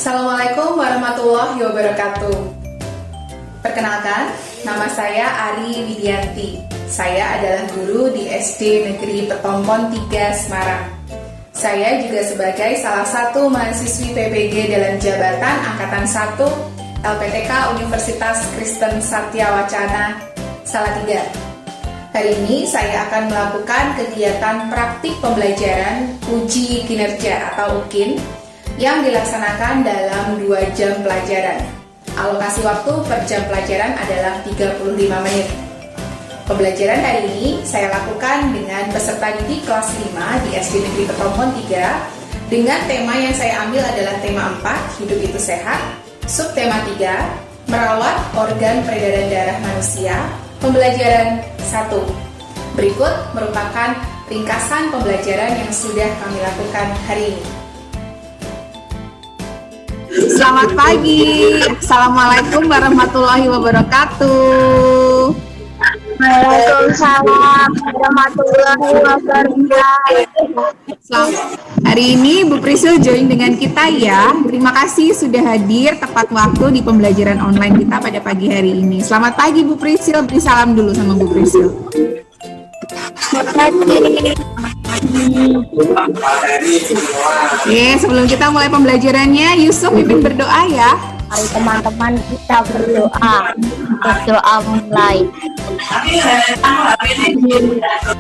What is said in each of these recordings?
Assalamualaikum warahmatullahi wabarakatuh. Perkenalkan, nama saya Ari Widianti. Saya adalah guru di SD Negeri Petompon 3 Semarang. Saya juga sebagai salah satu mahasiswi PPG dalam jabatan Angkatan 1 LPTK Universitas Kristen Satya Wacana Salatiga. Hari ini saya akan melakukan kegiatan praktik pembelajaran uji kinerja atau UKIN yang dilaksanakan dalam 2 jam pelajaran. Alokasi waktu per jam pelajaran adalah 35 menit. Pembelajaran hari ini saya lakukan dengan peserta didik kelas 5 di SD Negeri Petompon 3 dengan tema yang saya ambil adalah tema 4, hidup itu sehat, subtema 3, merawat organ peredaran darah manusia, pembelajaran 1. Berikut merupakan ringkasan pembelajaran yang sudah kami lakukan hari ini. Selamat pagi. Assalamualaikum warahmatullahi wabarakatuh. Waalaikumsalam warahmatullahi wabarakatuh. Hari ini Bu Prisil join dengan kita ya. Terima kasih sudah hadir tepat waktu di pembelajaran online kita pada pagi hari ini. Selamat pagi Bu Prisil. Beri salam dulu sama Bu Prisil. Oke, sebelum kita mulai pembelajarannya, Yusuf pimpin berdoa ya. Mari teman-teman kita berdoa. Berdoa mulai.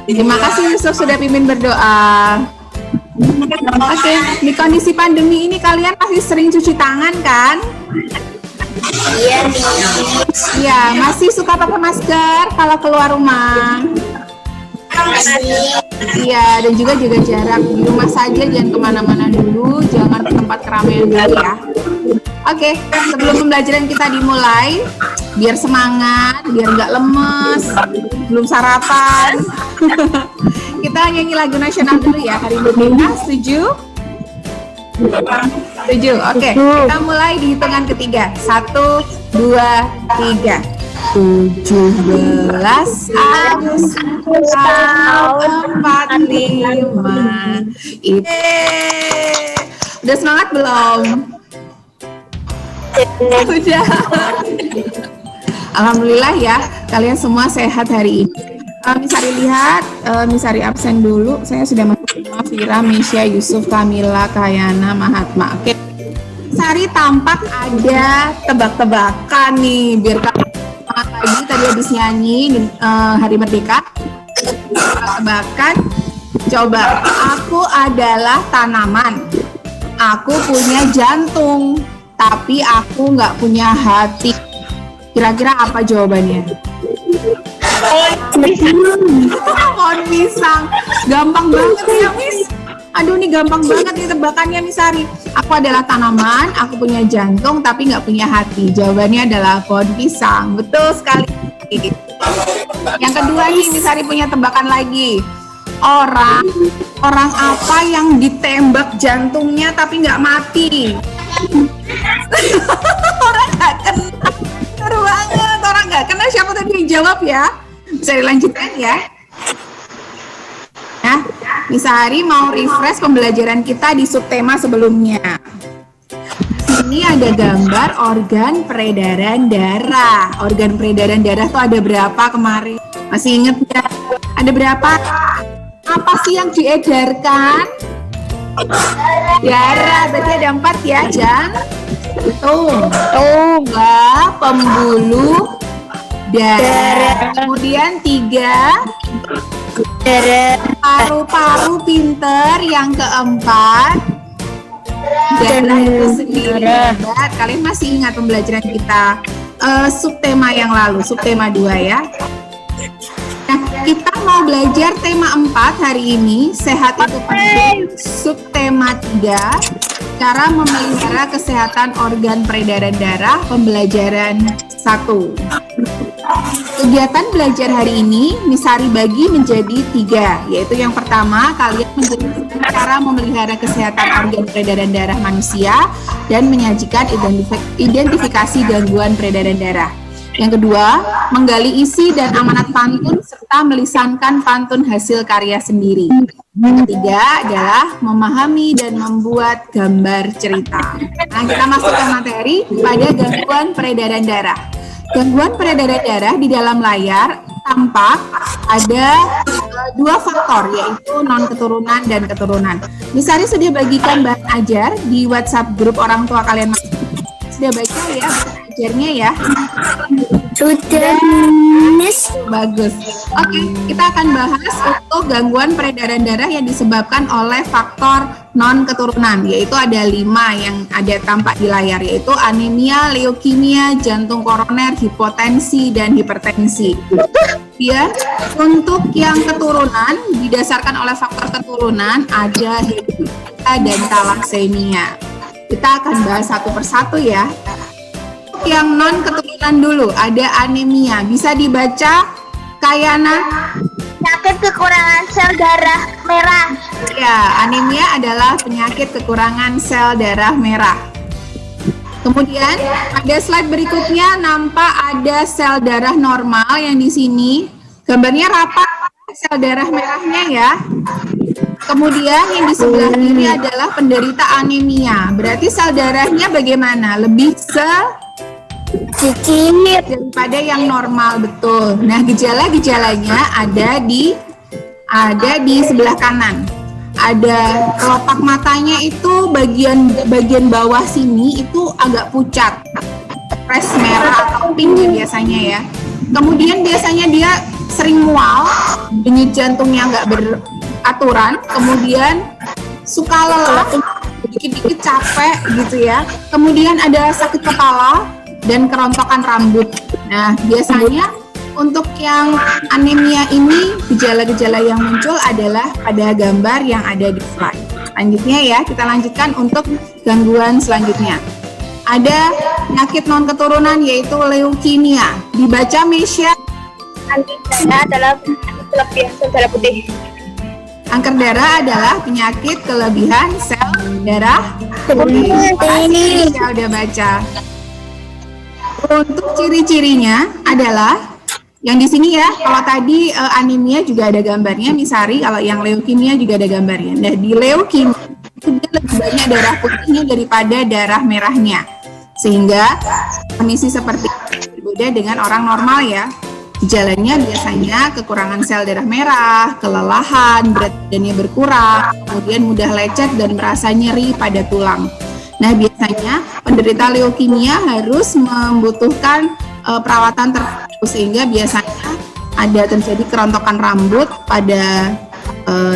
Terima kasih Yusuf sudah pimpin berdoa. Oke, di kondisi pandemi ini kalian masih sering cuci tangan kan? Iya. Iya, masih suka pakai masker kalau keluar rumah. Iya, dan juga jaga jarak di rumah saja, jangan kemana-mana dulu, jangan ke tempat keramaian dulu ya. Oke, sebelum pembelajaran kita dimulai, biar semangat, biar nggak lemes, belum sarapan, kita nyanyi lagu nasional dulu ya hari ini. Setuju? Setuju. Oke, kita mulai di hitungan ketiga. 1, 2, 3. 17 Agustus tahun 45. Udah semangat belum? Udah. Alhamdulillah ya, kalian semua sehat hari ini. Misari lihat, Misari absen dulu. Saya sudah masuk semua. Fira, Misha, Yusuf, Kamila, Kayana, Mahatma. Oke. Misari tampak ada tebak-tebakan nih, biar kalian lagi tadi habis nyanyi Hari Merdeka. Tebak-tebakan. Coba, aku adalah tanaman. Aku punya jantung, tapi aku nggak punya hati. Kira-kira apa jawabannya? Pohon pisang. Gampang banget ya, Miss. Aduh, ini gampang banget nih tebakannya, Miss Sari. Aku adalah tanaman, aku punya jantung, tapi nggak punya hati. Jawabannya adalah pohon pisang. Betul sekali. Yang kedua nih, Miss Sari punya tebakan lagi. Orang apa yang ditembak jantungnya tapi nggak mati? Orang nggak kena. Seru banget, orang nggak kena. Siapa tadi yang jawab ya? Bisa dilanjutkan ya. Nah, Miss Hari mau refresh pembelajaran kita di subtema sebelumnya. Ini ada gambar organ peredaran darah. Organ peredaran darah tuh ada berapa kemarin? Masih inget ya? Ada berapa? Apa sih yang diedarkan? Darah, berarti ada 4 ya, jantung, pembuluh darah. Kemudian 3, paru-paru pinter. Yang keempat, darah itu sendiri. Kalian masih ingat pembelajaran kita subtema yang lalu, subtema 2 ya. Nah, kita mau belajar tema 4 hari ini, sehat itu penting. Subtema 3, cara memelihara kesehatan organ peredaran darah, pembelajaran 1. Kegiatan belajar hari ini Miss Sari bagi menjadi 3, yaitu yang pertama, kalian menjelaskan cara memelihara kesehatan organ peredaran darah manusia dan menyajikan identifikasi gangguan peredaran darah. Yang kedua, menggali isi dan amanat pantun serta melisankan pantun hasil karya sendiri. Yang ketiga adalah memahami dan membuat gambar cerita. Nah, kita masuk ke materi pada gangguan peredaran darah. Gangguan peredaran darah di dalam layar tampak ada dua faktor, yaitu non-keturunan dan keturunan. Misari sudah bagikan bahan ajar di WhatsApp grup orang tua kalian. Sudah baca ya bahan ajarnya ya? Sudah, Miss. Bagus. Oke, kita akan bahas untuk gangguan peredaran darah yang disebabkan oleh faktor non-keturunan, yaitu ada 5 yang ada tampak di layar, yaitu anemia, leukemia, jantung koroner, hipotensi, dan hipertensi. Ya, untuk yang keturunan didasarkan oleh faktor keturunan ada hemofilia dan thalassemia. Kita akan bahas satu persatu ya. Untuk yang non keturunan dulu ada anemia. Bisa dibaca Kayana? Sakit kekurangan sel darah merah. Ya, anemia adalah penyakit kekurangan sel darah merah. Kemudian ada slide berikutnya nampak ada sel darah normal yang di sini gambarnya rapat sel darah merahnya ya. Kemudian yang di sebelah kiri adalah penderita anemia. Berarti sel darahnya bagaimana? Lebih sedikit daripada yang normal, betul. Nah, gejala-gejalanya ada di sebelah kanan. Ada kelopak matanya itu bagian bawah sini itu agak pucat, fresh merah atau pink ya biasanya ya. Kemudian biasanya dia sering mual, denyut jantungnya nggak beraturan, kemudian suka lelah, dikit-dikit capek gitu ya. Kemudian ada sakit kepala dan kerontokan rambut. Nah, biasanya untuk yang anemia ini, gejala-gejala yang muncul adalah pada gambar yang ada di slide. Selanjutnya ya, kita lanjutkan untuk gangguan selanjutnya. Ada penyakit non-keturunan yaitu leukemia. Dibaca Mesya. Kanker darah adalah kelebihan sel darah putih. Kanker darah adalah penyakit kelebihan sel darah putih. Ini saya udah baca. Untuk ciri-cirinya adalah yang di sini ya, kalau tadi anemia juga ada gambarnya, Misari, kalau yang leukemia juga ada gambarnya. Nah, di leukemia itu dia lebih banyak darah putihnya daripada darah merahnya. Sehingga kondisi seperti ini berbeda dengan orang normal ya. Gejalanya biasanya kekurangan sel darah merah, kelelahan, berat badannya berkurang, kemudian mudah lecet dan merasa nyeri pada tulang. Nah, biasanya penderita leukemia harus membutuhkan perawatan tertentu sehingga biasanya ada terjadi kerontokan rambut pada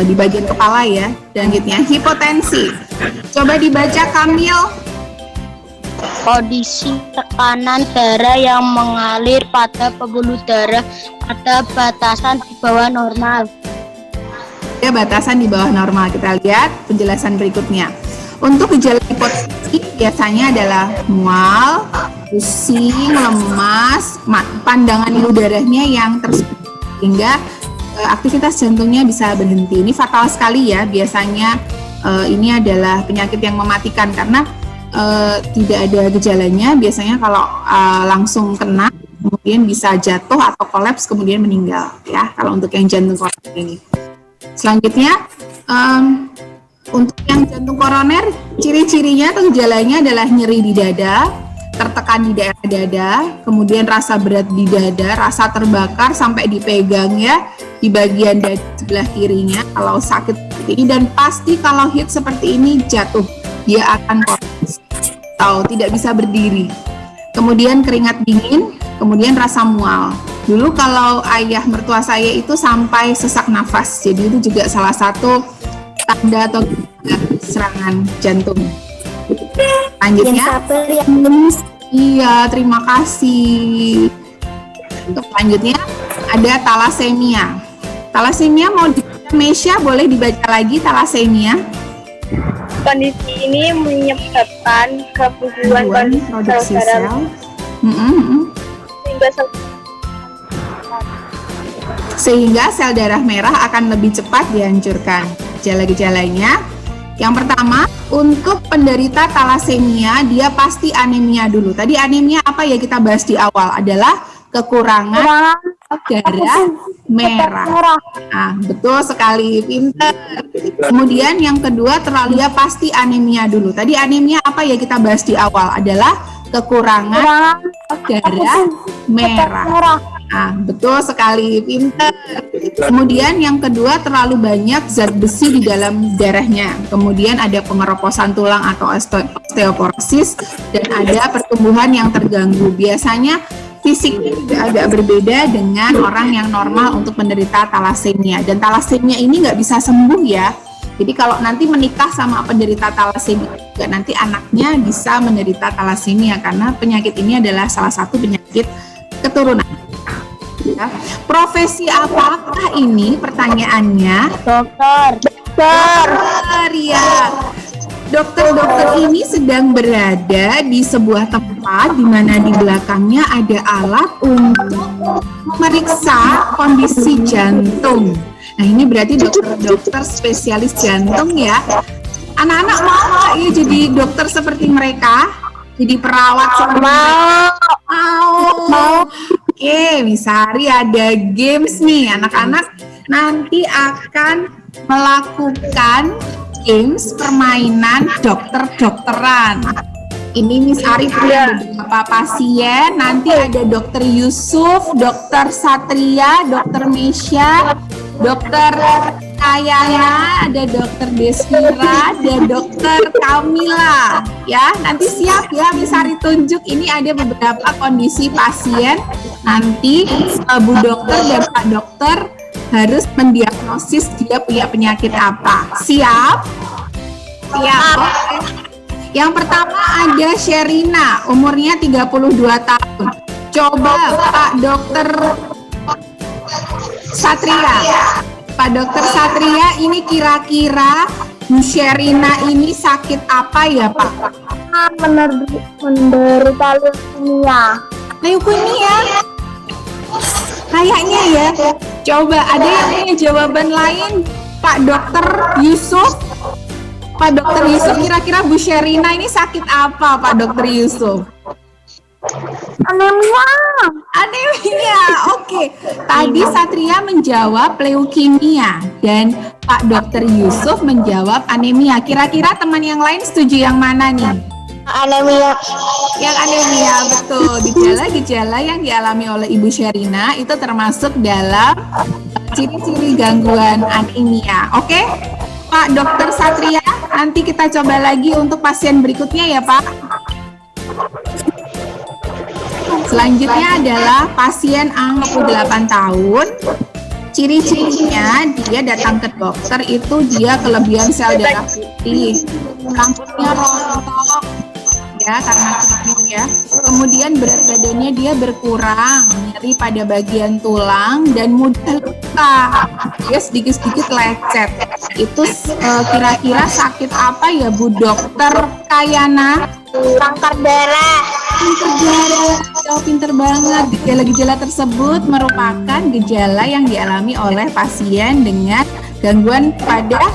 di bagian kepala ya. Dan hipotensi. Coba dibaca Kamil. Kondisi tekanan darah yang mengalir pada pembuluh darah pada batasan di bawah normal. Ya, batasan di bawah normal. Kita lihat penjelasan berikutnya. Untuk gejala hipotensi biasanya adalah mual, pusing, lemas, pandangan udaranya yang tersumbat sehingga aktivitas jantungnya bisa berhenti. Ini fatal sekali ya. Biasanya ini adalah penyakit yang mematikan karena tidak ada gejalanya. Biasanya kalau langsung kena kemudian bisa jatuh atau kolaps kemudian meninggal ya. Kalau untuk yang jantung koroner ini. Selanjutnya untuk yang jantung koroner, ciri-cirinya atau gejalanya adalah nyeri di dada, tertekan di daerah dada, kemudian rasa berat di dada, rasa terbakar sampai dipegang ya di bagian dada sebelah kirinya kalau sakit seperti ini, dan pasti kalau hit seperti ini jatuh, dia akan kolaps atau tidak bisa berdiri. Kemudian keringat dingin, kemudian rasa mual. Dulu kalau ayah mertua saya itu sampai sesak nafas, jadi itu juga salah satu tanda atau serangan jantung. Lanjutnya, iya, terima kasih. Untuk selanjutnya ada thalassemia. Thalassemia mau dibaca Mesya, boleh dibaca lagi thalassemia. Kondisi ini menyebabkan kebutuhan produksi sel. Sehingga sel darah merah akan lebih cepat dihancurkan. Gejala-gejalanya, yang pertama, untuk penderita thalassemia, dia pasti anemia dulu. Tadi anemia apa ya kita bahas di awal adalah kekurangan darah merah. Nah, betul sekali, pinter. Kemudian yang kedua terlalu ya pasti anemia dulu. Tadi anemia apa ya kita bahas di awal adalah kekurangan darah merah. Nah, betul sekali, pinter. Kemudian yang kedua terlalu banyak zat besi di dalam darahnya. Kemudian ada pengeroposan tulang atau osteoporosis dan ada pertumbuhan yang terganggu. Biasanya fisiknya juga agak berbeda dengan orang yang normal untuk menderita talasemia. Dan talasemia ini nggak bisa sembuh ya. Jadi kalau nanti menikah sama penderita talasemia, juga nanti anaknya bisa menderita talasemia karena penyakit ini adalah salah satu penyakit keturunan. Ya. Profesi apakah ini pertanyaannya? Dokter. Dokter ya. Dokter-dokter ini sedang berada di sebuah tempat di mana di belakangnya ada alat untuk memeriksa kondisi jantung. Nah, ini berarti dokter-dokter spesialis jantung ya. Anak-anak mau nggak ya jadi dokter seperti mereka? Jadi perawat seperti mereka? Mau. Oke, Misari ada games nih. Anak-anak nanti akan melakukan games permainan dokter-dokteran. Ini Miss Ari punya beberapa pasien. Nanti ada Dokter Yusuf, Dokter Satria, Dokter Mesya, Dokter Kayana, ada Dokter Desmira, ada Dokter Kamila. Ya, nanti siap ya Miss Ari tunjuk. Ini ada beberapa kondisi pasien. Nanti Bu Dokter dan Pak Dokter harus mendiagnosis dia punya penyakit apa. Siap? Siap. Oke. Yang pertama ada Sherina, umurnya 32 tahun. Coba Pak Dokter Satria. Pak Dokter Satria, ini kira-kira Bu Sherina ini sakit apa ya Pak? Menderita leukemia. Leukemia? Kayaknya ya. Coba ada yang punya jawaban lain? Pak Dokter Yusuf. Pak Dokter Yusuf, kira-kira Bu Sherina ini sakit apa Pak Dokter Yusuf? Anemia. Anemia, oke. Tadi Satria menjawab leukemia dan Pak Dokter Yusuf menjawab anemia. Kira-kira teman yang lain setuju yang mana nih? Anemia. Yang anemia, betul. Gejala-gejala yang dialami oleh Ibu Sherina itu termasuk dalam ciri-ciri gangguan anemia. Oke, Pak Dokter Satria, nanti kita coba lagi untuk pasien berikutnya ya Pak. Selanjutnya adalah pasien 68 tahun. Ciri-cirinya dia datang ke dokter itu dia kelebihan sel darah putih, rambutnya rontok ya karena kronik ya. Kemudian berat badannya dia berkurang, nyeri pada bagian tulang dan mudah luka. Dia sedikit-sedikit lecet. Itu kira-kira sakit apa ya Bu Dokter Kayana? Kanker darah. Kanker darah. Oh, pinter banget. Gejala-gejala tersebut merupakan gejala yang dialami oleh pasien dengan gangguan pada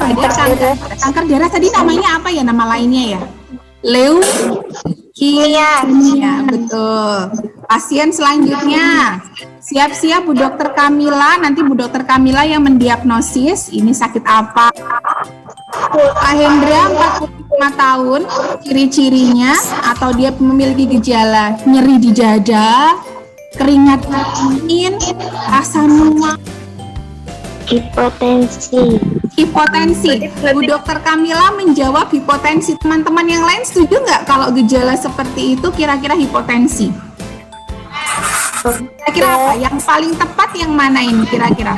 kanker darah. Tadi namanya apa ya, nama lainnya ya? Leukemia. Betul. Pasien selanjutnya. Siap-siap Bu Dokter Kamila. Nanti Bu Dokter Kamila yang mendiagnosis ini sakit apa. Pak Hendra 45 tahun, ciri-cirinya atau dia memiliki gejala nyeri di dada, keringat dingin, rasa mual, Hipotensi. Bu Dokter Kamila menjawab hipotensi. Teman-teman yang lain setuju nggak kalau gejala seperti itu kira-kira hipotensi? Kira-kira apa? Yang paling tepat yang mana ini kira-kira?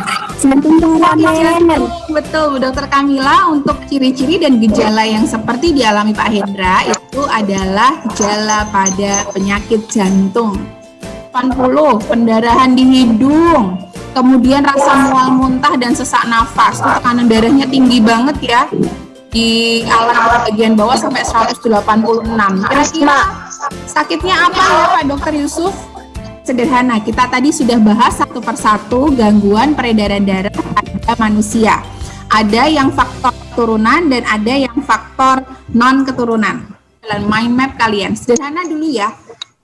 Betul, Bu Dokter Kamila, untuk ciri-ciri dan gejala yang seperti dialami Pak Hendra itu adalah gejala pada penyakit jantung. 80, pendarahan di hidung, kemudian rasa mual muntah dan sesak nafas. Tekanan darahnya tinggi banget ya. Di alat bagian bawah sampai 186. Kira-kira sakitnya apa ya Pak Dokter Yusuf? Sederhana, kita tadi sudah bahas satu persatu gangguan peredaran darah pada manusia. Ada yang faktor keturunan dan ada yang faktor non keturunan. Dalam mind map kalian, sederhana dulu ya.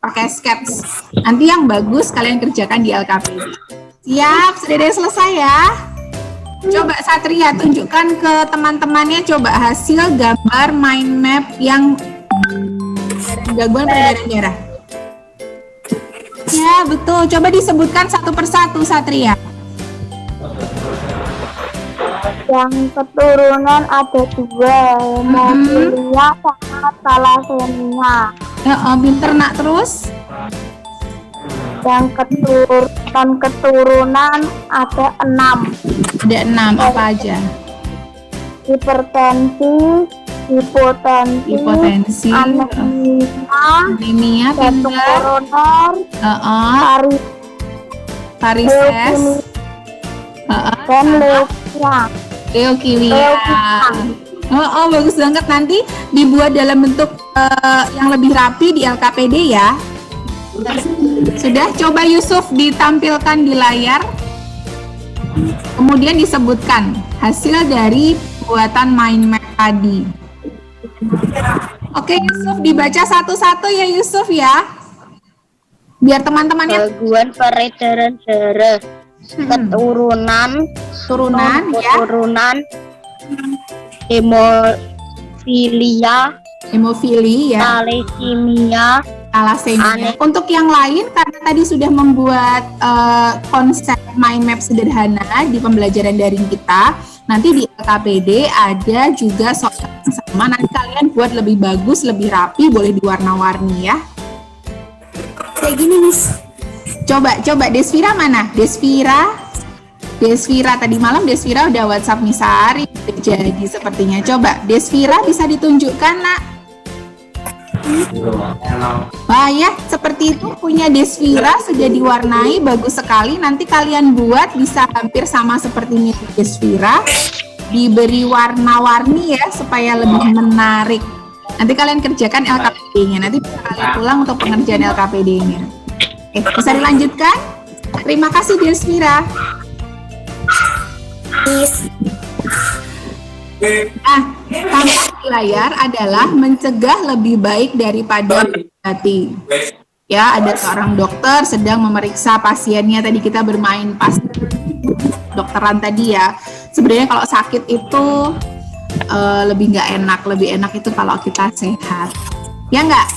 pakai sketch. Nanti yang bagus kalian kerjakan di LKPD. Siap, sudah ada yang selesai ya? Coba Satria tunjukkan ke teman-temannya coba hasil gambar mind map yang gangguan peredaran darah. Ya, betul. Coba disebutkan satu persatu, Satria. Yang keturunan ada 2, hemofilia sama thalassemia. Pinter nak terus. Yang keturunan ada 6. Ada 6, apa aja? Hipertensi, hipotensi, anemia, jantung pinter. koroner, Varises, dan leukemia. leukemia. Bagus banget, nanti dibuat dalam bentuk yang lebih rapi di LKPD ya. Sudah, coba Yusuf ditampilkan di layar. Kemudian disebutkan hasil dari buatan mind map tadi. Oke Yusuf, dibaca satu-satu ya Yusuf ya. Biar teman-temannya Gangguan peredaran darah, keturunan ya. Hemofilia, Hemofili ya. Thalassemia. Untuk yang lain, karena tadi sudah membuat konsep mind map sederhana di pembelajaran daring kita, nanti di LKPD ada juga soal yang sama. Nanti kalian buat lebih bagus, lebih rapi, boleh diwarna-warni ya. Kayak gini, Miss. Coba Desvira mana? Desvira tadi malam Desvira udah WhatsApp Miss Ari, jadi sepertinya. Coba Desvira bisa ditunjukkan, Nak. Wah ya, seperti itu punya Desvira sudah diwarnai, bagus sekali. Nanti kalian buat bisa hampir sama seperti milik Desvira, diberi warna-warni ya supaya lebih menarik. Nanti kalian kerjakan LKPD-nya, nanti bisa kalian pulang untuk pengerjaan LKPD-nya. Bisa dilanjutkan? Terima kasih Desvira. Tampak di layar adalah mencegah lebih baik daripada mengobati. Ya, ada seorang dokter sedang memeriksa pasiennya. Tadi kita bermain pas dokteran tadi ya. Sebenarnya kalau sakit itu lebih nggak enak. Lebih enak itu kalau kita sehat. Ya nggak?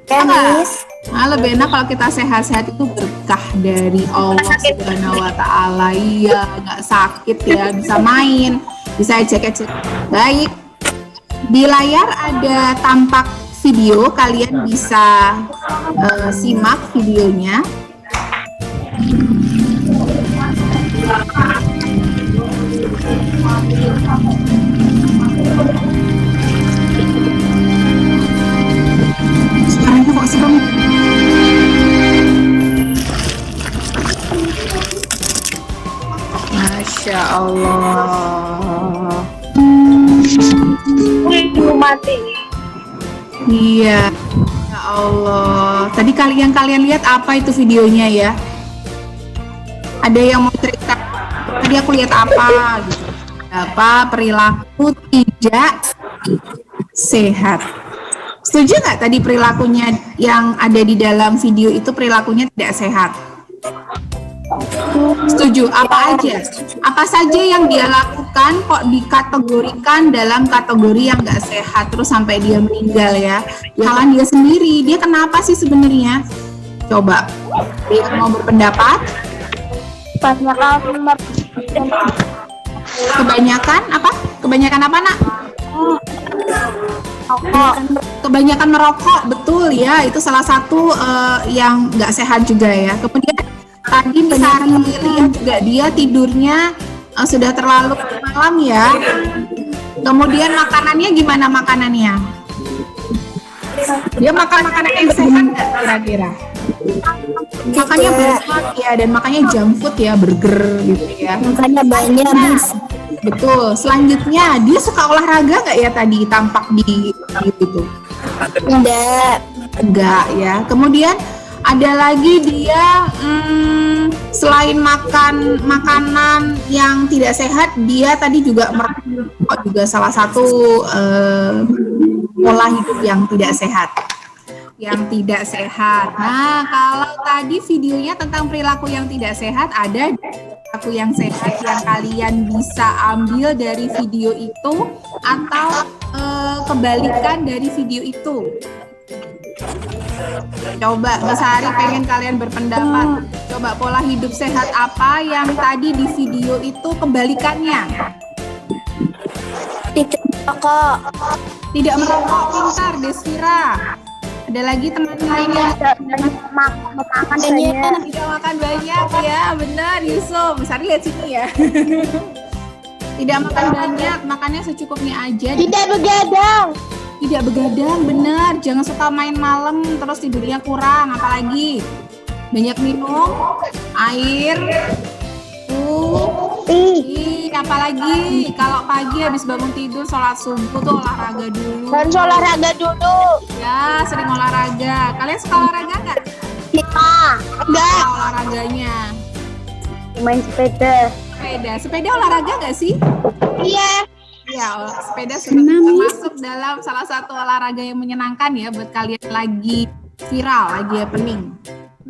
Ya nggak? Nah, lebih enak kalau kita sehat-sehat, itu berkah dari Allah Subhanahu wa Ta'ala. Iya, nggak sakit ya, bisa main, bisa ejek-ejek. Baik, di layar ada tampak video, kalian bisa simak videonya. Suaranya kok serem? Masya Allah. Mati. Iya. Ya Allah. Tadi kalian lihat apa itu videonya ya? Ada yang mau cerita? Tadi aku lihat apa gitu. Apa perilaku tidak sehat. Setuju nggak tadi perilakunya yang ada di dalam video itu perilakunya tidak sehat? Setuju. Apa aja? Apa saja yang dia lakukan kok dikategorikan dalam kategori yang nggak sehat terus sampai dia meninggal ya? Kesalahan dia sendiri. Dia kenapa sih sebenarnya? Coba. Dia mau berpendapat? Kebanyakan apa? Kebanyakan apa, Nak? Kebanyakan merokok, betul ya, itu salah satu yang nggak sehat juga ya. Kemudian tadi misalnya lihat juga dia tidurnya sudah terlalu malam ya. Kemudian makanannya gimana makanannya? Dia makan makanan yang sehat nggak kira-kira? Makannya banyak ya, dan makanya junk food ya, burger gitu ya. Makannya banyak, Miss. Betul. Selanjutnya, dia suka olahraga nggak ya tadi tampak di itu? Enggak ya. Kemudian ada lagi dia selain makan makanan yang tidak sehat, dia tadi juga merokok, juga salah satu pola hidup yang tidak sehat. yang tidak sehat. Nah, kalau tadi videonya tentang perilaku yang tidak sehat, ada perilaku yang sehat yang kalian bisa ambil dari video itu atau kebalikan dari video itu. Coba Mas Ari pengen kalian berpendapat. Coba pola hidup sehat apa yang tadi di video itu kebalikannya? Tidak merokok. Tidak merokok, pintar Desvira. Ada lagi teman lain yang Makan banyak. tidak makan banyak, ya benar Yusuf. Mas Ari lihat sini ya. Tidak makan banyak, makannya secukupnya aja. Tidak begadang. Tidak begadang, benar. Jangan suka main malam terus tidurnya kurang. Apalagi banyak minum air. Apalagi kalau pagi habis bangun tidur sholat subuh tuh olahraga dulu. Dan olahraga dulu. Ya, sering olahraga. Kalian suka olahraga nggak? Enggak. Apa olahraganya? Main sepeda. Sepeda olahraga nggak sih? Iya. Ya, sepeda sudah termasuk dalam salah satu olahraga yang menyenangkan ya buat kalian lagi viral, lagi happening.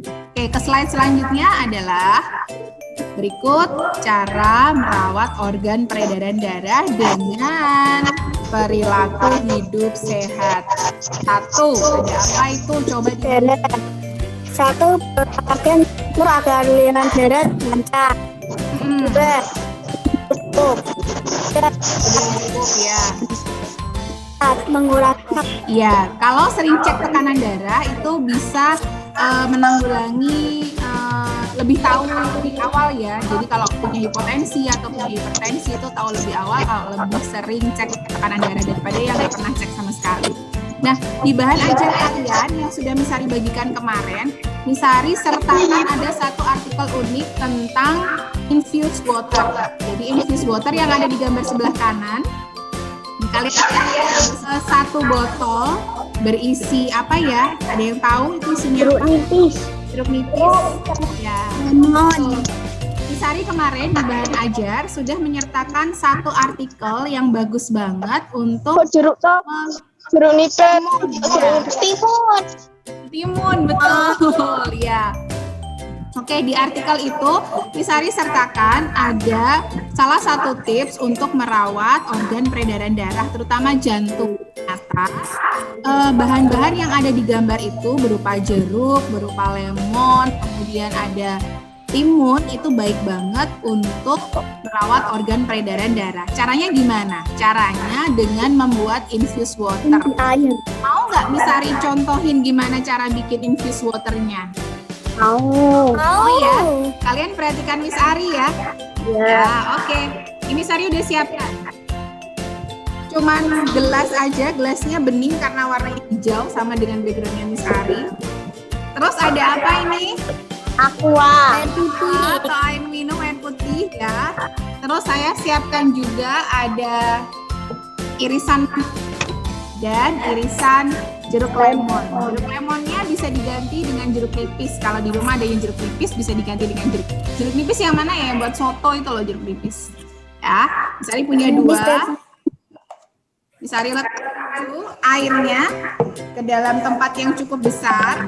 Oke, ke slide selanjutnya adalah berikut cara merawat organ peredaran darah dengan perilaku hidup sehat. Satu, ada apa itu? Coba Satu, perhatian agar aliran darah lancar. Dua, cukup. Cukup ya. Mengurangi. Iya, kalau sering cek tekanan darah itu bisa menanggulangi lebih tahu lebih awal ya. Jadi kalau punya hipotensi atau punya hipertensi itu tahu lebih awal kalau lebih sering cek tekanan darah daripada yang nggak pernah cek sama sekali. Nah, di bahan ajar kalian yang sudah Misari bagikan kemarin, Misari sertakan ada satu artikel unik tentang infused water. Jadi infused water yang ada di gambar sebelah kanan. Kalian lihat satu botol berisi apa ya? Ada yang tahu itu isinya Jeruk nipis. Jeruk nipis. Ya. Lemon. Misari kemarin di bahan ajar sudah menyertakan satu artikel yang bagus banget untuk Jeruk nipis. timun, betul ya. Oke, di artikel itu Misari sertakan ada salah satu tips untuk merawat organ peredaran darah, terutama jantung. Atas bahan-bahan yang ada di gambar itu berupa jeruk, berupa lemon, kemudian ada timun, itu baik banget untuk merawat organ peredaran darah. Caranya gimana? Caranya dengan membuat infused water. Mau nggak Misari contohin gimana cara bikin infused waternya? Mau. Oh ya, kalian perhatikan Miss Ari ya. Ya, oke. Ini Sari udah siapkan. Cuman gelas aja, gelasnya bening karena warnanya hijau sama dengan backgroundnya Miss Ari. Terus ada apa ini? Aqua. Air putih atau air minum, air putih ya. Terus saya siapkan juga ada irisan dan irisan jeruk lemon. Jeruk lemonnya bisa diganti dengan jeruk nipis. Kalau di rumah ada yang jeruk nipis bisa diganti dengan jeruk nipis yang mana ya? Yang buat soto itu loh jeruk nipis. Ya, Misari punya dua. Misari letakkan airnya ke dalam tempat yang cukup besar.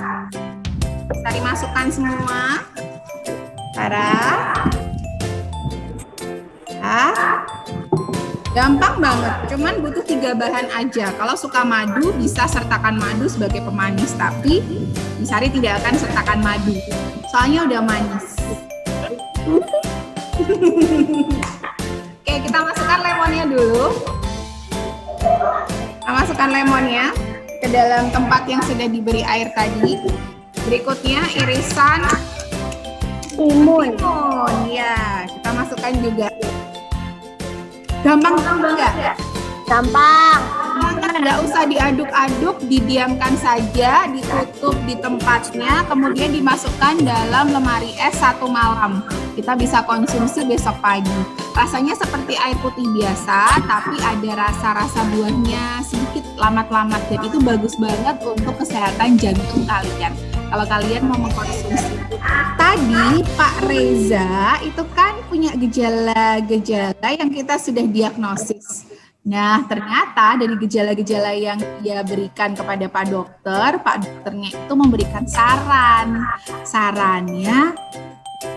Misari masukkan semua. Taruh. Ya. Gampang banget, cuman butuh 3 bahan aja. Kalau suka madu bisa sertakan madu sebagai pemanis, tapi Misari tidak akan sertakan madu, soalnya udah manis. Oke, kita masukkan lemonnya dulu. Kita masukkan lemonnya ke dalam tempat yang sudah diberi air tadi. Berikutnya irisan timun. Ya, kita masukkan juga. Gampang enggak? Gampang. Nggak usah diaduk-aduk, didiamkan saja, ditutup di tempatnya, kemudian dimasukkan dalam lemari es 1 malam. Kita bisa konsumsi besok pagi. Rasanya seperti air putih biasa, tapi ada rasa-rasa buahnya sedikit lamat-lamat, dan itu bagus banget untuk kesehatan jantung kalian. Kalau kalian mau mengkonsumsi. Tadi Pak Reza itu kan punya gejala-gejala yang kita sudah diagnosis. Nah, ternyata dari gejala-gejala yang dia berikan kepada Pak Dokternya itu memberikan saran. Sarannya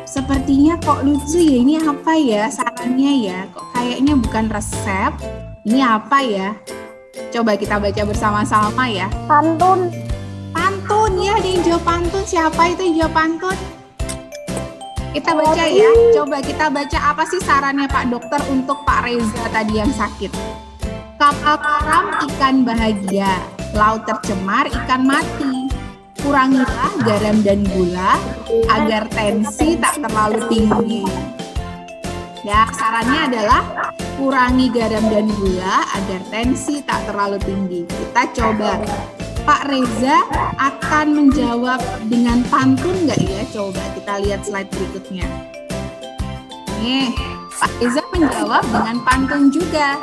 sepertinya kok lucu ya, ini apa ya sarannya ya? Kok kayaknya bukan resep, ini apa ya? Coba kita baca bersama-sama ya. Pantun. Pantun ya, ada yang jawab pantun. Siapa itu yang jawab pantun? Kita baca ya, coba kita baca apa sih sarannya Pak Dokter untuk Pak Reza tadi yang sakit. Kapal karam ikan bahagia, laut tercemar ikan mati. Kurangilah garam dan gula agar tensi tak terlalu tinggi. Ya, sarannya adalah kurangi garam dan gula agar tensi tak terlalu tinggi. Kita coba. Pak Reza akan menjawab dengan pantun nggak ya? Coba kita lihat slide berikutnya. Nih, Pak Reza menjawab dengan pantun juga.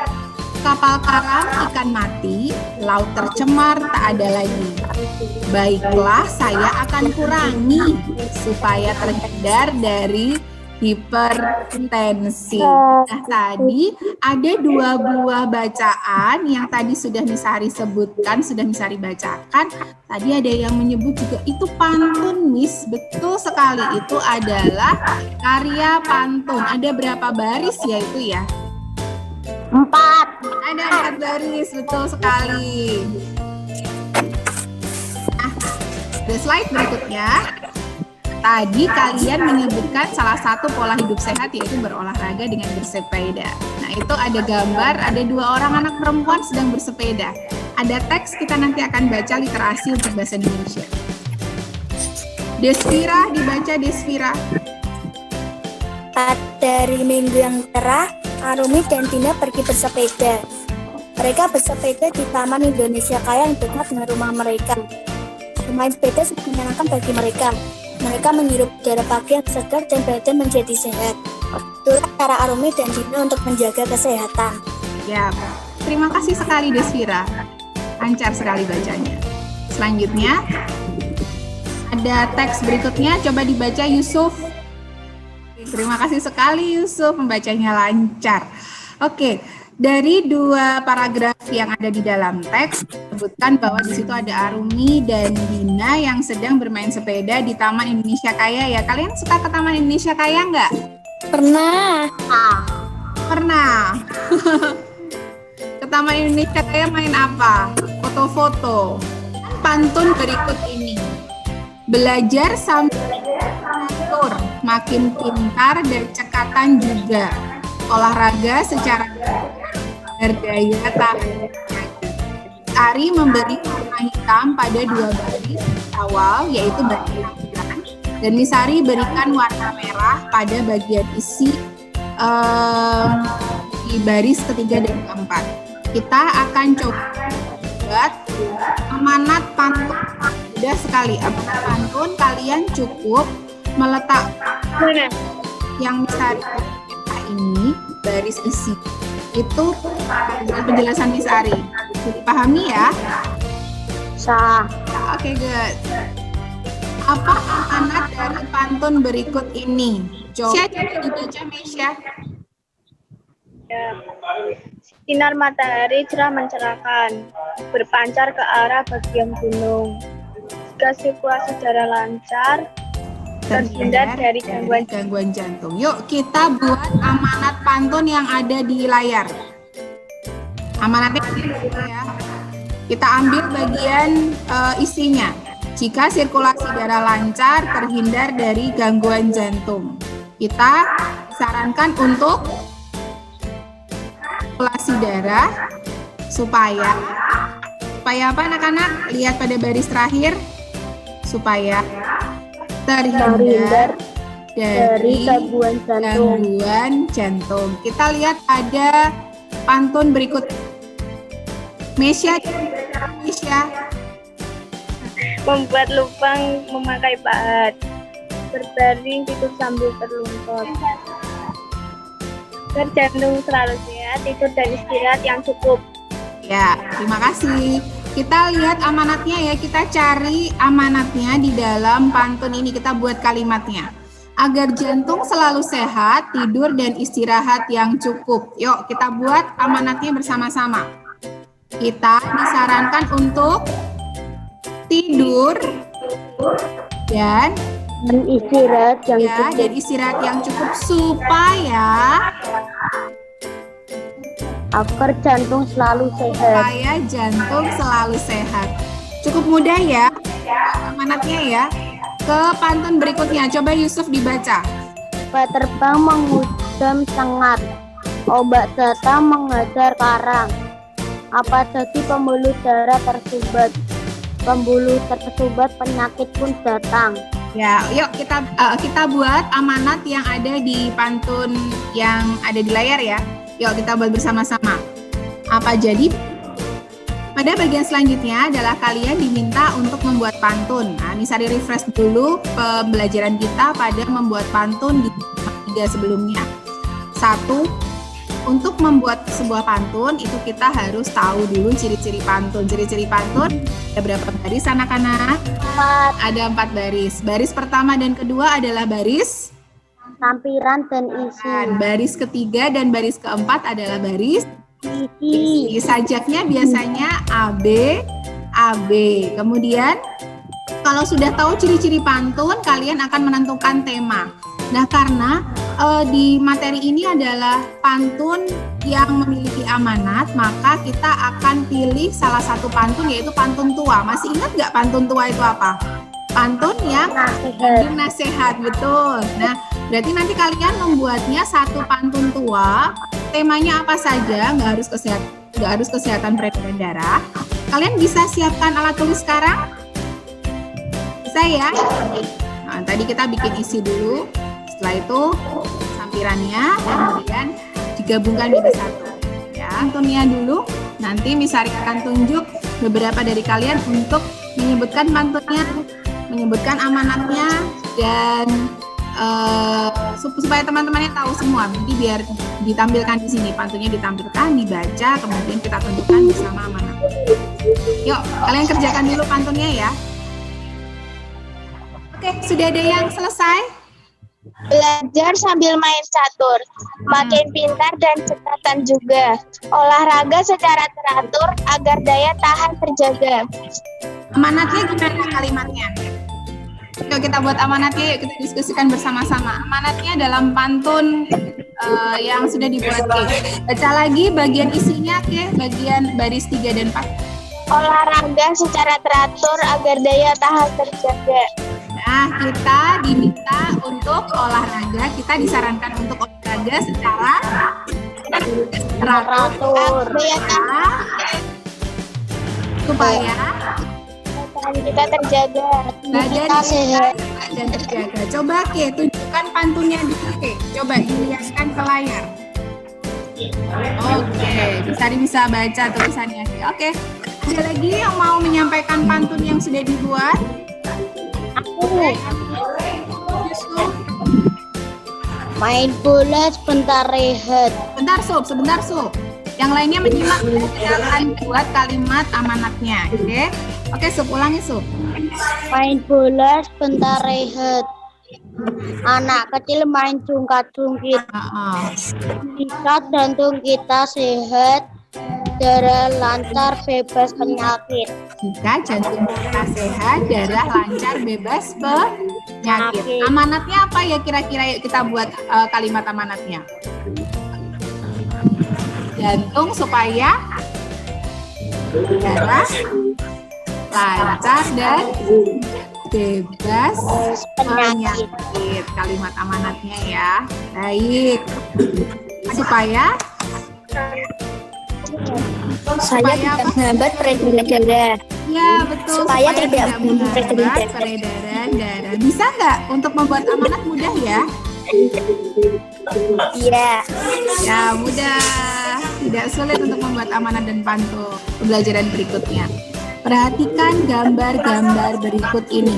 Kapal karam ikan mati, laut tercemar tak ada lagi. Baiklah, saya akan kurangi supaya terhindar dari hipertensi. Nah, tadi ada 2 buah bacaan yang tadi sudah Misari sebutkan, sudah Misari bacakan. Tadi ada yang menyebut juga itu pantun, Miss. Betul sekali, itu adalah karya pantun. Ada berapa baris ya itu ya? 4. Ada 4 baris, betul sekali. Nah, the slide berikutnya. Tadi kalian menyebutkan salah satu pola hidup sehat yaitu berolahraga dengan bersepeda. Nah, itu ada gambar, ada 2 orang anak perempuan sedang bersepeda. Ada teks, kita nanti akan baca literasi untuk bahasa Indonesia. Desvira, dibaca Desvira. Pada hari Minggu yang cerah, Arumi dan Dina pergi bersepeda. Mereka bersepeda di Taman Indonesia Kaya yang dekat dengan rumah mereka. Bermain sepeda sangat menyenangkan bagi mereka. Mereka menghirup udara pagi yang segar dan badan menjadi sehat. Itulah cara Arumi dan Dina untuk menjaga kesehatan. Ya, terima kasih sekali Desvira. Lancar sekali bacanya. Selanjutnya, ada teks berikutnya, coba dibaca Yusuf. Terima kasih sekali Yusuf, membacanya lancar. Oke, dari 2 paragraf yang ada di dalam teks disebutkan bahwa di situ ada Arumi dan Dina yang sedang bermain sepeda di Taman Indonesia Kaya ya. Kalian suka ke Taman Indonesia Kaya nggak? Pernah. Pernah. Ke Taman Indonesia Kaya main apa? Foto-foto. Pantun berikut ini. Belajar sambil atur, makin pintar dan cekatan juga. Olahraga secara berdaya tahan. Ari memberi warna hitam pada 2 baris awal, yaitu bagian kanan, dan Misari berikan warna merah pada bagian isi di baris ketiga dan keempat. Kita akan coba buat amanat pantun. Mudah sekali, amanat pantun kalian cukup meletak yang Misari ini baris isi itu dengan penjelasan Miss Ari. Dipahami ya? Sah. Oke, good. Apa amanat dari pantun berikut ini? Coba dibaca Mesya. Sinar matahari cerah mencerahkan, berpancar ke arah bagian gunung. Jika sirkulasi udara lancar, terhindar dari gangguan jantung. Yuk kita buat amanat pantun yang ada di layar. Amanatnya ya. Kita ambil bagian isinya. Jika sirkulasi darah lancar, terhindar dari gangguan jantung. Kita disarankan untuk sirkulasi darah supaya apa anak-anak? Lihat pada baris terakhir, supaya terhindar dari gangguan jantung. Kita lihat ada pantun berikut. Mesya. membuat lubang memakai pahat, berbaring tidur sambil terlungkot. Agar jantung selalu sehat, tidur dan istirahat yang cukup. Ya, terima kasih. Kita lihat amanatnya ya, kita cari amanatnya di dalam pantun ini, kita buat kalimatnya. Agar jantung selalu sehat, tidur dan istirahat yang cukup. Yuk, kita buat amanatnya bersama-sama. Kita disarankan untuk tidur dan istirahat yang ya, cukup. dan istirahat yang cukup supaya Agar jantung selalu sehat. Cukup mudah ya amanatnya ya. Ke pantun berikutnya, coba Yusuf dibaca. Obat terbang mengudam sengat, obat datang mengajar karang. Apa jadi pembuluh darah tersumbat, pembuluh tersumbat penyakit pun datang. Ya, yuk kita buat amanat yang ada di pantun yang ada di layar ya. Yuk kita buat bersama-sama. Apa jadi? Pada bagian selanjutnya adalah kalian diminta untuk membuat pantun. Nah, Nisari refresh dulu pembelajaran kita pada membuat pantun di 3 sebelumnya. 1. Untuk membuat sebuah pantun itu kita harus tahu dulu ciri-ciri pantun. Ciri-ciri pantun ada berapa baris anak-anak? 4. Ada 4 baris. Baris pertama dan kedua adalah baris Lampiran dan isi. baris ketiga dan baris keempat adalah baris Isi. sajaknya biasanya AB, AB. Kemudian kalau sudah tahu ciri-ciri pantun, kalian akan menentukan tema. Nah, karena di materi ini adalah pantun yang memiliki amanat, maka kita akan pilih salah satu pantun yaitu pantun tua. Masih ingat nggak pantun tua itu apa? Pantun yang mengandung nasihat, betul. Nah, berarti nanti kalian membuatnya satu pantun tua. Temanya apa saja, nggak harus kesehatan peredaran darah. Kalian bisa siapkan alat tulis sekarang? Bisa ya? Nah, tadi kita bikin isi dulu. Setelah itu sampirannya, kemudian digabungkan menjadi satu. Ya, pantunnya dulu. Nanti Misari akan tunjuk beberapa dari kalian untuk menyebutkan pantunnya, menyebutkan amanatnya, dan supaya teman-temannya tahu semua. Nanti biar ditampilkan di sini, pantunnya ditampilkan, dibaca, kemudian kita tentukan bersama amanat. Yuk, kalian kerjakan dulu pantunnya ya. Oke, sudah ada yang selesai? Belajar sambil main catur, makin pintar dan cekatan juga. Olahraga secara teratur agar daya tahan terjaga. Amanatnya gimana kalimatnya? Yuk kita buat amanatnya, yuk kita diskusikan bersama-sama. Amanatnya dalam pantun yang sudah dibuat Ke. Baca lagi bagian isinya Ke, bagian baris 3 dan 4. Olahraga secara teratur agar daya tahan terjaga. Nah, kita diminta untuk olahraga, kita disarankan untuk olahraga secara teratur. Daya tahan Supaya kita terjaga. badan Kita sehat. dan terjaga. Coba Ke, tunjukkan pantunnya dulu Ke. Coba dilihatkan ke layar. Oke, bisa baca tulisannya Ke. Oke, ada lagi yang mau menyampaikan pantun yang sudah dibuat? Yusuf. Main bola sebentar rehat. Sebentar, Sob. Yang lainnya menyimak, kita akan buat kalimat amanatnya, oke, Sob, ulangi, Sob. Main bola sebentar rehat. Anak kecil main jungkat-jungkit. Jika jantung kita sehat, darah lancar bebas penyakit. Jika jantung kita sehat, darah lancar bebas penyakit. Amanatnya apa ya kira-kira? Yuk kita buat kalimat amanatnya. Jantung supaya darah lancar dan bebas penyakit. Kalimat amanatnya ya. Baik. Supaya Saya tidak menghambat peredaran darah. ya betul. Supaya tidak menghambat peredaran peredaran darah. Bisa nggak untuk membuat amanat mudah ya? Iya. Ya mudah. Tidak sulit untuk membuat amanat dan pantun. Pembelajaran berikutnya. Perhatikan gambar-gambar berikut ini.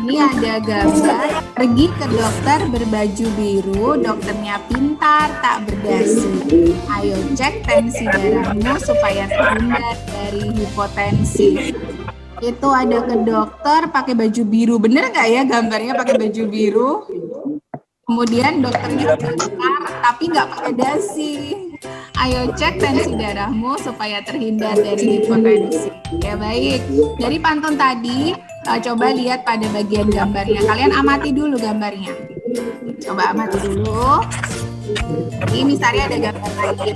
Ini ada gambar pergi ke dokter berbaju biru, dokternya pintar tak berdasi. Ayo cek tensi darahmu supaya terhindar dari hipotensi. Itu ada ke dokter pakai baju biru. Bener nggak ya gambarnya pakai baju biru? Kemudian dokternya bentar, tapi nggak pakai dasi. Ayo cek tensi darahmu supaya terhindar dari hipotensi. Ya baik. Dari pantun tadi, coba lihat pada bagian gambarnya. Kalian amati dulu gambarnya. Coba amati dulu. Ini misalnya ada gambar lagi.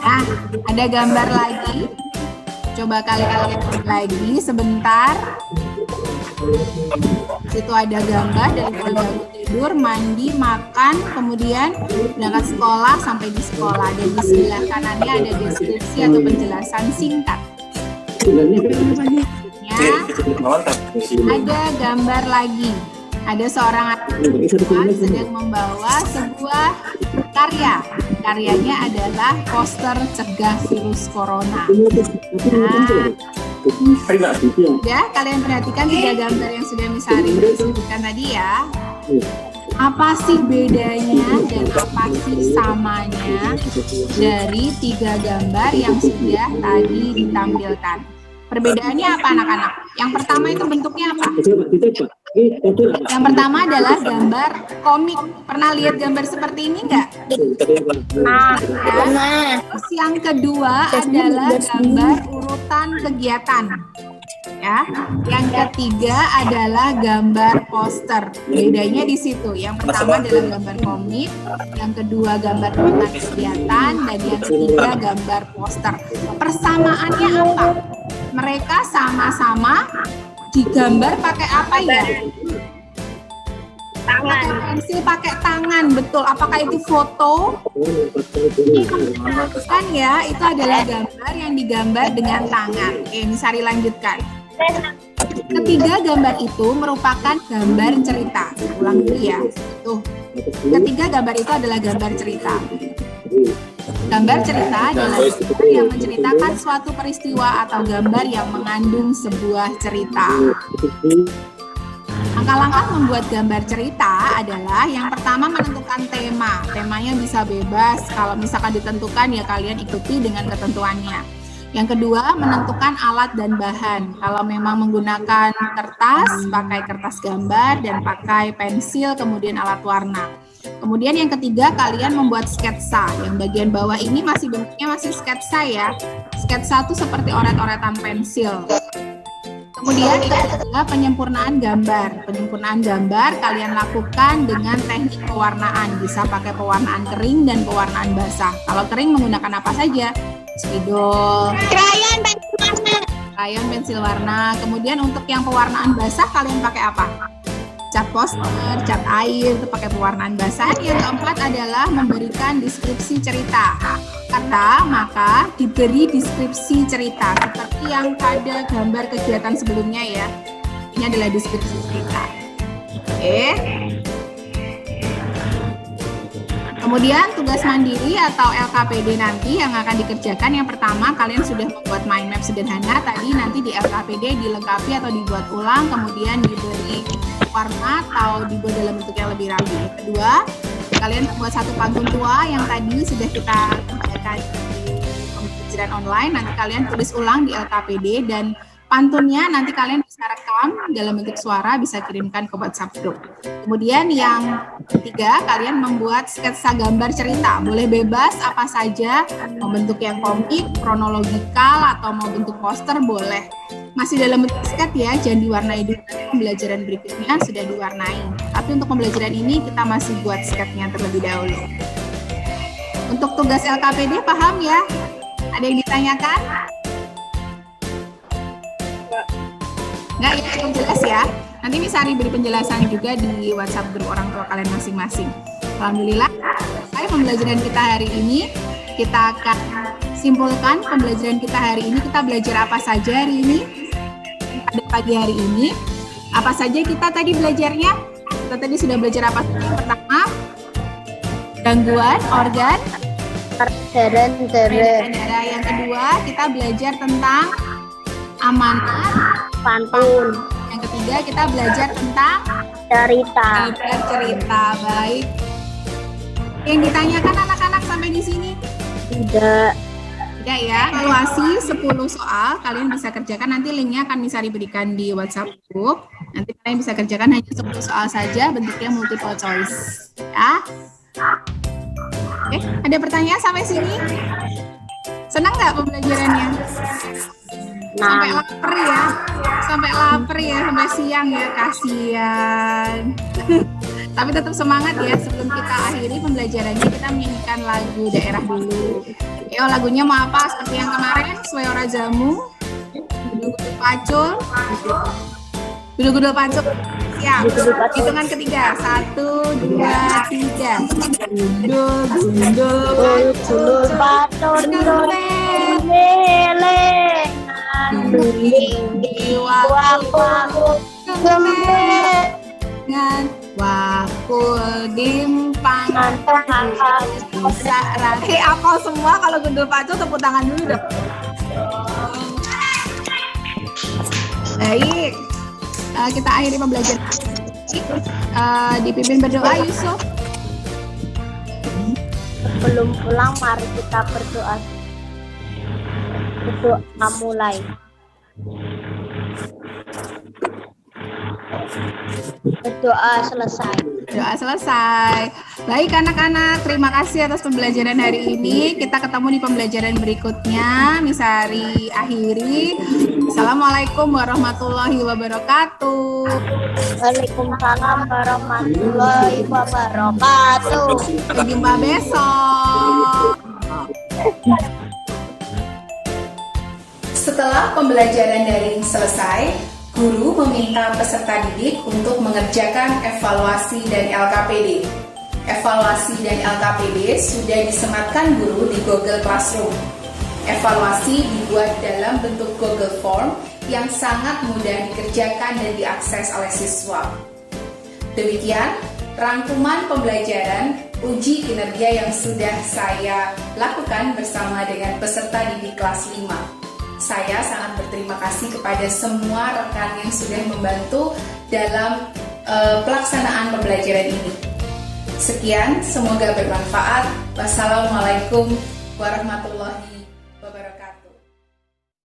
Nah, ada gambar lagi. Coba kalian lihat lagi sebentar. Itu ada gambar dari bangun tidur, mandi, makan, kemudian berangkat sekolah sampai di sekolah. Dan di sebelah kanannya ada deskripsi atau penjelasan singkat. Ya, ada gambar lagi. Ada seorang anak sedang membawa sebuah karya. Karyanya adalah poster cegah virus corona. Nah, ya, kalian perhatikan 3 gambar yang sudah Misari sebutkan tadi ya. Apa sih bedanya dan apa sih samanya dari 3 gambar yang sudah tadi ditampilkan? Perbedaannya apa anak-anak? Yang pertama itu bentuknya apa? Yang pertama adalah gambar komik. Pernah lihat gambar seperti ini enggak? Nah, Terus yang kedua adalah gambar urutan kegiatan. Ya. Yang ketiga adalah gambar poster. Bedanya di situ. Yang pertama adalah gambar komik, yang kedua gambar urutan kegiatan, dan yang ketiga gambar poster. Persamaannya apa? Mereka sama-sama digambar pakai apa ya? Pakai pensil, pakai tangan, betul. Apakah itu foto? Kan ya, itu adalah gambar yang digambar dengan tangan. Oke, Misari lanjutkan. Ketiga gambar itu merupakan gambar cerita. Ulang dulu ya. Tuh. Ketiga gambar itu adalah gambar cerita. Gambar cerita adalah gambar yang menceritakan suatu peristiwa atau gambar yang mengandung sebuah cerita. Langkah-langkah membuat gambar cerita adalah yang pertama menentukan tema. Temanya bisa bebas, kalau misalkan ditentukan ya kalian ikuti dengan ketentuannya. Yang kedua, menentukan alat dan bahan. Kalau memang menggunakan kertas, pakai kertas gambar dan pakai pensil, kemudian alat warna. Kemudian yang ketiga, kalian membuat sketsa. Yang bagian bawah ini masih bentuknya masih sketsa ya. Sketsa itu seperti oret-oretan pensil. Kemudian ketiga, penyempurnaan gambar. Penyempurnaan gambar kalian lakukan dengan teknik pewarnaan. Bisa pakai pewarnaan kering dan pewarnaan basah. Kalau kering menggunakan apa saja? Spidol, krayon, pensil warna. krayon, pensil warna. Kemudian untuk yang pewarnaan basah kalian pakai apa? Cat poster, cat air, itu pakai pewarnaan basah. Yang keempat adalah memberikan deskripsi cerita. Maka diberi deskripsi cerita seperti yang pada gambar kegiatan sebelumnya ya. Ini adalah deskripsi cerita. Oke. Kemudian tugas mandiri atau LKPD nanti yang akan dikerjakan, yang pertama kalian sudah membuat mind map sederhana tadi, nanti di LKPD dilengkapi atau dibuat ulang, kemudian diberi warna atau dibuat dalam bentuk yang lebih rapi. Kedua, kalian membuat satu pantun tua yang tadi sudah kita kerjakan di pembelajaran online, nanti kalian tulis ulang di LKPD dan pantunnya nanti kalian bisa rekam dalam bentuk suara, bisa kirimkan ke WhatsApp group. Kemudian yang ketiga, kalian membuat sketsa gambar cerita. Boleh bebas apa saja, mau bentuk yang komik, kronologikal, atau mau bentuk poster boleh. Masih dalam bentuk sket ya, jangan diwarnai dulu. Pembelajaran berikutnya sudah diwarnai. Tapi untuk pembelajaran ini kita masih buat sketnya terlebih dahulu. Untuk tugas LKPD paham ya? Ada yang ditanyakan? Enggak ya, cukup jelas ya. Nanti Misari beri penjelasan juga di WhatsApp grup orang tua kalian masing-masing. Alhamdulillah, selesai pembelajaran kita hari ini. Kita akan simpulkan pembelajaran kita hari ini. Kita belajar apa saja hari ini? Pada pagi hari ini. Apa saja kita tadi belajarnya? Kita tadi sudah belajar apa saja? Yang pertama, gangguan organ darah. Yang kedua, kita belajar tentang amanat Pantun, Yang ketiga kita belajar tentang cerita. cerita. Baik. Yang ditanyakan anak-anak sampai di sini? Tidak. Tidak ya, evaluasi 10 soal kalian bisa kerjakan, nanti linknya akan bisa diberikan di WhatsApp group. Nanti kalian bisa kerjakan hanya 10 soal saja, bentuknya multiple choice. Ya. Oke, ada pertanyaan sampai sini? Senang nggak pembelajarannya? Sampai lapar ya, sampai siang ya, kasihan. Tapi tetap semangat ya, sebelum kita akhiri pembelajarannya kita menyanyikan lagu daerah dulu. Yo, lagunya mau apa? Seperti yang kemarin, Swayora Jamu, Gudul Pacul, Gudul Pacul. Siap, hitungan ketiga, 1, 2, 3. Gudul Pacul, lele, dengan wakul dimpangan bisa rahi apal semua. Kalau Gundul Pacul tepuk tangan dulu dong. Baik, kita akhiri pembelajaran. Dipimpin berdoa Yusuf. Sebelum pulang, mari kita berdoa. Berdoa mulai. Berdoa selesai. Doa selesai. Baik anak-anak, terima kasih atas pembelajaran hari ini. Kita ketemu di pembelajaran berikutnya. Misari akhiri. Assalamualaikum warahmatullahi wabarakatuh. Waalaikumsalam warahmatullahi wabarakatuh. Sampai jumpa besok. Setelah pembelajaran daring selesai, guru meminta peserta didik untuk mengerjakan evaluasi dan LKPD. Evaluasi dan LKPD sudah disematkan guru di Google Classroom. Evaluasi dibuat dalam bentuk Google Form yang sangat mudah dikerjakan dan diakses oleh siswa. Demikian rangkuman pembelajaran uji kinerja yang sudah saya lakukan bersama dengan peserta didik kelas 5. Saya sangat berterima kasih kepada semua rekan yang sudah membantu dalam pelaksanaan pembelajaran ini. Sekian, semoga bermanfaat. Wassalamualaikum warahmatullahi wabarakatuh.